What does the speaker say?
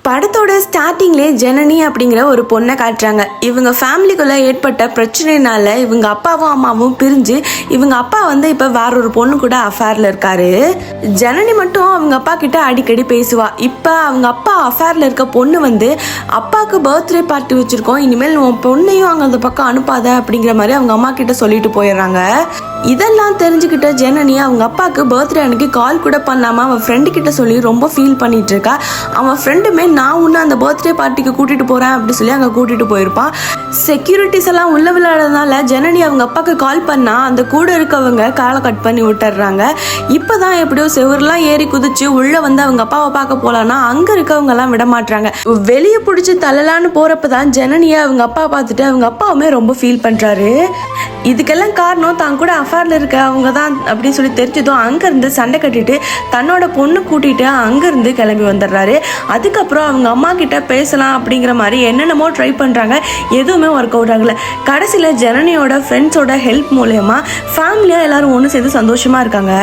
படத்தோட ஸ்டார்டிங்லேயே ஜனனி அப்படிங்கிற ஒரு பொண்ணை காட்டுறாங்க. இவங்க ஃபேமிலிக்குள்ள ஏற்பட்ட பிரச்சனைனால இவங்க அப்பாவும் அம்மாவும் பிரிஞ்சு இவங்க அப்பா இப்போ வேற ஒரு பொண்ணு கூட அஃபேர்ல இருக்காரு. ஜனனி மட்டும் அவங்க அப்பா கிட்ட அடிக்கடி பேசுவா. இப்போ அவங்க அப்பா அஃபேர்ல இருக்க பொண்ணு அப்பாவுக்கு பர்த்டே பார்ட்டி வச்சிருக்கோம், இனிமேல் உன் பொண்ணையும் அங்கே அந்த பக்கம் அனுப்பாத அப்படிங்கிற மாதிரி அவங்க அம்மா கிட்ட சொல்லிட்டு போயிடுறாங்க. இதெல்லாம் தெரிஞ்சுக்கிட்ட ஜனனி அவங்க அப்பாவுக்கு பர்த்டே அன்னைக்கு கால் கூட பண்ணாம அவன் ஃப்ரெண்டு கிட்ட சொல்லி ரொம்ப ஃபீல் பண்ணிட்டு இருக்கா. அவன் ஃப்ரெண்டுமே நான் உன்னை அந்த பர்த்டே பார்ட்டிக்கு கூட்டிட்டு போறேன் அப்படி சொல்லி அங்கே கூட்டிட்டு போயிருப்பான். செக்யூரிட்டிஸ் எல்லாம் உள்ள விளையாடுறதுனால ஜனனி அவங்க அப்பாவுக்கு கால் பண்ணா அந்த கூட இருக்கவங்க காலை கட் பண்ணி விட்டுறாங்க. இப்பதான் எப்படியோ செவரெல்லாம் ஏறி குதிச்சு உள்ள அவங்க அப்பாவை பார்க்க போலான்னா அங்க இருக்கவங்க எல்லாம் விட மாட்டாங்க. வெளியே பிடிச்சி தள்ளலான்னு போறப்பதான் ஜனனியை அவங்க அப்பா பார்த்துட்டு அவங்க அப்பாவுமே ரொம்ப ஃபீல் பண்றாரு. இதுக்கெல்லாம் காரணம் தான் கூட அஃபேர்ல இருக்க அவங்க தான் அப்படின்னு சொல்லி தெரிஞ்சதும் அங்கேருந்து சண்டை கட்டிட்டு தன்னோட பொண்ணு கூட்டிட்டு அங்கேருந்து கிளம்பி வந்துடுறாரு. அதுக்கப்புறம் அவங்க அம்மா கிட்ட பேசலாம் அப்படிங்கிற மாதிரி என்னென்னமோ ட்ரை பண்ணுறாங்க, எதுவுமே ஒர்க் அவுட் ஆகலை. கடைசியில் ஜனனியோட ஃப்ரெண்ட்ஸோட ஹெல்ப் மூலயமா ஃபேமிலியாக எல்லாரும் ஒன்று சேர்ந்து சந்தோஷமாக இருக்காங்க.